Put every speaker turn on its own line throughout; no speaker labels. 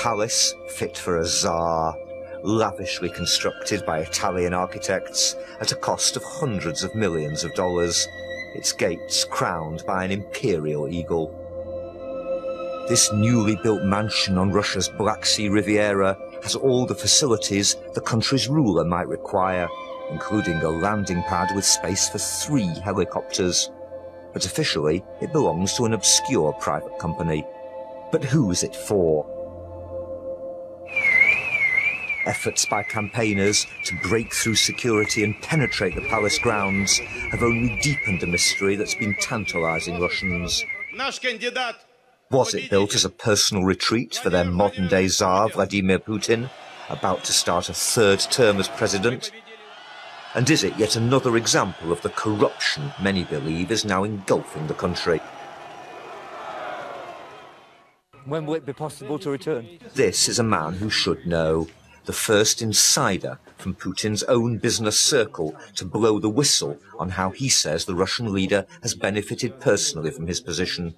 palace fit for a czar, lavishly constructed by Italian architects at a cost of hundreds of millions of dollars, its gates crowned by an imperial eagle. This newly built mansion on Russia's Black Sea Riviera has all the facilities the country's ruler might require, including a landing pad with space for 3 helicopters. But officially, it belongs to an obscure private company. But who's it for? Efforts by campaigners to break through security and penetrate the palace grounds have only deepened a mystery that's been tantalizing Russians. Was it built as a personal retreat for their modern-day Tsar Vladimir Putin, about to start a 3rd term as president? And is it yet another example of the corruption many believe is now engulfing the country?
When will it be possible to return?
This is a man who should know. The first insider from Putin's own business circle to blow the whistle on how he says the Russian leader has benefited personally from his position.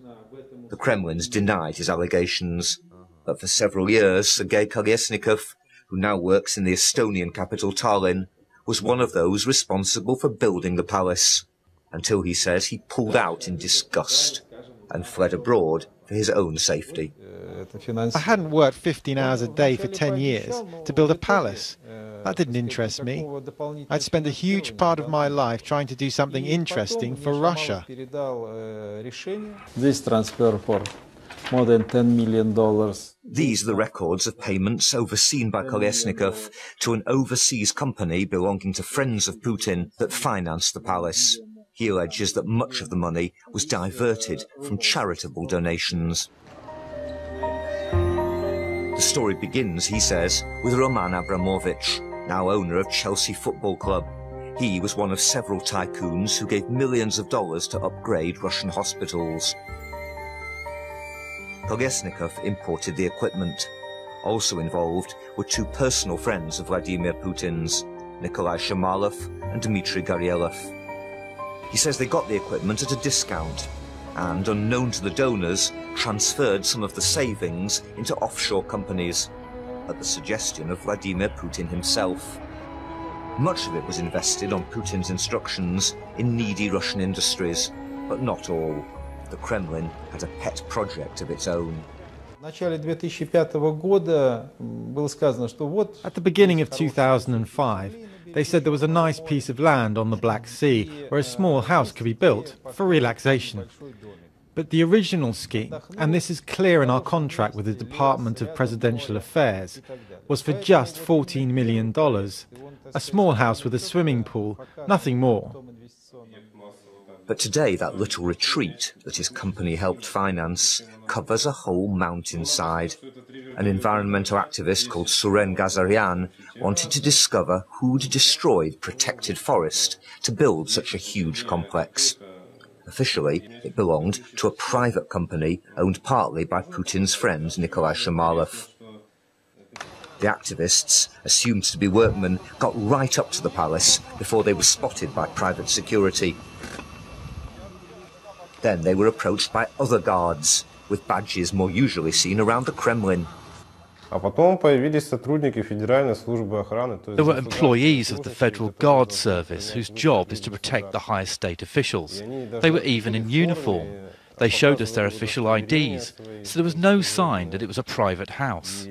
The Kremlin's denied his allegations, but for several years Sergei Kolesnikov, who now works in the Estonian capital Tallinn, was one of those responsible for building the palace, until he says he pulled out in disgust and fled abroad for his own safety.
I hadn't worked 15 hours a day for 10 years to build a palace. That didn't interest me. I'd spent a huge part of my life trying to do something interesting for Russia.
This transfer for more than $10 million.
These are the records of payments overseen by Kolesnikov to an overseas company belonging to friends of Putin that financed the palace. He alleges that much of the money was diverted from charitable donations. The story begins, he says, with Roman Abramovich, now owner of Chelsea Football Club. He was one of several tycoons who gave millions of dollars to upgrade Russian hospitals. Kolesnikov imported the equipment. Also involved were 2 personal friends of Vladimir Putin's, Nikolai Shamalov and Dmitry Garyelov. He says they got the equipment at a discount and, unknown to the donors, transferred some of the savings into offshore companies at the suggestion of Vladimir Putin himself. Much of it was invested on Putin's instructions in needy Russian industries, but not all. The Kremlin had a pet project of its own.
At the beginning of 2005, they said there was a nice piece of land on the Black Sea where a small house could be built for relaxation. But the original scheme, and this is clear in our contract with the Department of Presidential Affairs, was for just $14 million. A small house with a swimming pool, nothing more.
But today that little retreat that his company helped finance covers a whole mountainside. An environmental activist called Suren Gazaryan wanted to discover who'd destroyed protected forest to build such a huge complex. Officially, it belonged to a private company owned partly by Putin's friend Nikolai Shamalov. The activists, assumed to be workmen, got right up to the palace before they were spotted by private security. Then they were approached by other guards, with badges more usually seen around the Kremlin.
There were employees of the Federal Guard Service whose job is to protect the highest state officials. They were even in uniform. They showed us their official IDs, so there was no sign that it was a private house.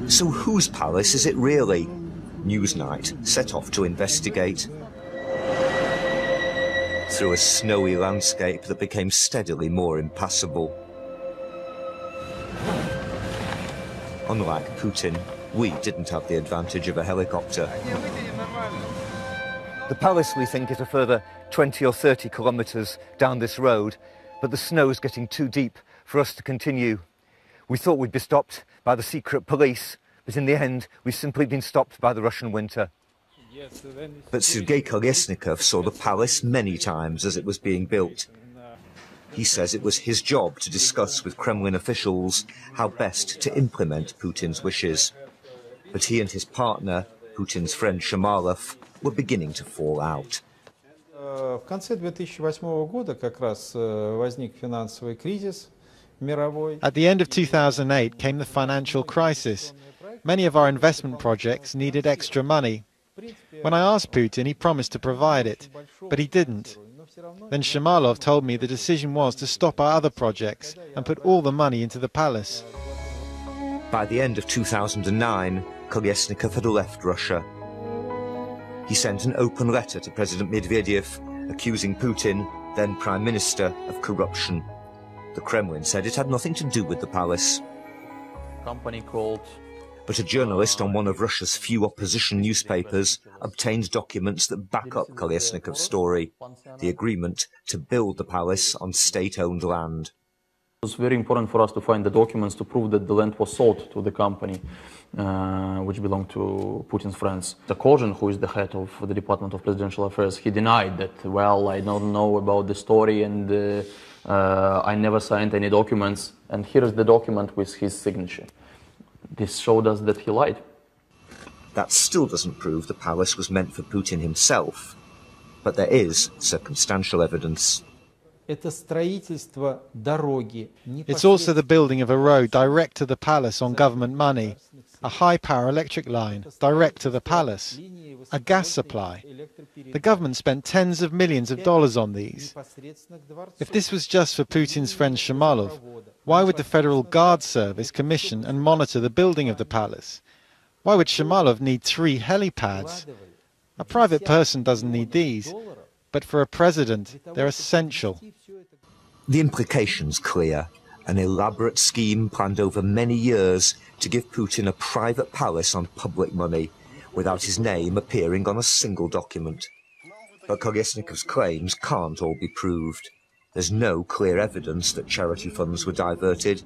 So whose palace is it really? Newsnight set off to investigate. Through a snowy landscape that became steadily more impassable. Unlike Putin, we didn't have the advantage of a helicopter. The palace, we think, is a further 20 or 30 kilometres down this road, but the snow's getting too deep for us to continue. We thought we'd be stopped by the secret police, but in the end, we've simply been stopped by the Russian winter. But Sergei Kolesnikov saw the palace many times as it was being built. He says it was his job to discuss with Kremlin officials how best to implement Putin's wishes. But he and his partner, Putin's friend Shamalov, were beginning to fall out.
В конце 2008 года как раз возник финансовый кризис, At the end of 2008 came the financial crisis. Many of our investment projects needed extra money. When I asked Putin, he promised to provide it, but he didn't. Then Shamalov told me the decision was to stop our other projects and put all the money into the palace.
By the end of 2009, Kolesnikov had left Russia. He sent an open letter to President Medvedev accusing Putin, then Prime Minister, of corruption. The Kremlin said it had nothing to do with the palace.
Company called...
But a journalist on one of Russia's few opposition newspapers obtained documents that back up Kolesnikov's story, the agreement to build the palace on state-owned land.
It was very important for us to find the documents to prove that the land was sold to the company, which belonged to Putin's friends. Kozhin, who is the head of the Department of Presidential Affairs, he denied that, well, I don't know about the story and I never signed any documents. And here is the document with his signature. This showed us that he lied.
That still doesn't prove the palace was meant for Putin himself, but there is circumstantial evidence.
It's also the building of a road direct to the palace on government money, a high-power electric line direct to the palace, a gas supply. The government spent tens of millions of dollars on these. If this was just for Putin's friend Shamalov, why would the Federal Guard Service commission and monitor the building of the palace? Why would Shamalov need 3 helipads? A private person doesn't need these, but for a president, they're essential.
The implication's clear. An elaborate scheme planned over many years to give Putin a private palace on public money, without his name appearing on a single document. But Kolesnikov's claims can't all be proved. There's no clear evidence that charity funds were diverted.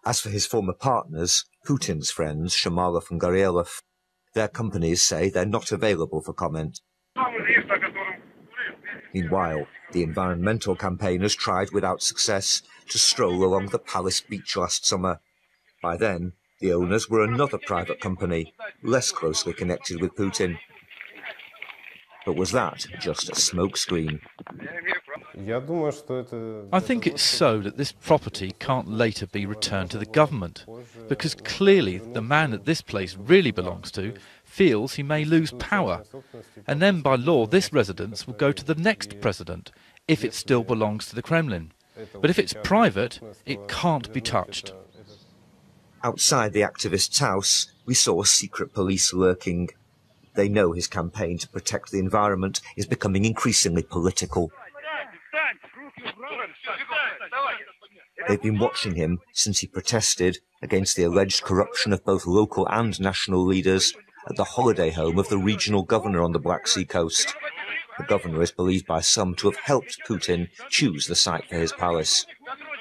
As for his former partners, Putin's friends, Shamalov and Gorielov, their companies say they're not available for comment. Meanwhile, the environmental campaigners tried without success to stroll along the palace beach last summer. By then, the owners were another private company, less closely connected with Putin. But was that just a smokescreen?
I think it's so that this property can't later be returned to the government, because clearly the man that this place really belongs to feels he may lose power, and then by law this residence will go to the next president, if it still belongs to the Kremlin. But if it's private, it can't be touched.
Outside the activist's house, we saw secret police lurking. They know his campaign to protect the environment is becoming increasingly political. They've been watching him since he protested against the alleged corruption of both local and national leaders at the holiday home of the regional governor on the Black Sea coast. The governor is believed by some to have helped Putin choose the site for his palace.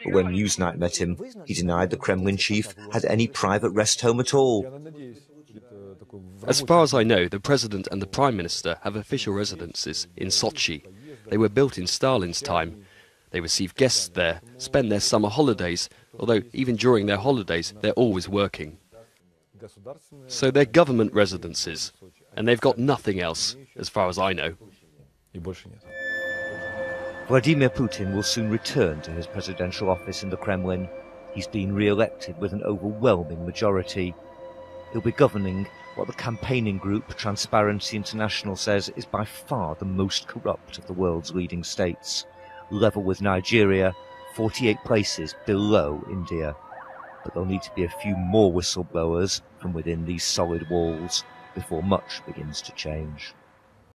But when Newsnight met him, he denied the Kremlin chief had any private rest home at all.
As far as I know, the President and the Prime Minister have official residences in Sochi. They were built in Stalin's time. They receive guests there, spend their summer holidays, although even during their holidays they're always working. So they're government residences, and they've got nothing else, as far as I know.
Vladimir Putin will soon return to his presidential office in the Kremlin. He's been re-elected with an overwhelming majority. He'll be governing what the campaigning group Transparency International says is by far the most corrupt of the world's leading states, level with Nigeria, 48 places below India. But there'll need to be a few more whistleblowers from within these solid walls before much begins to change.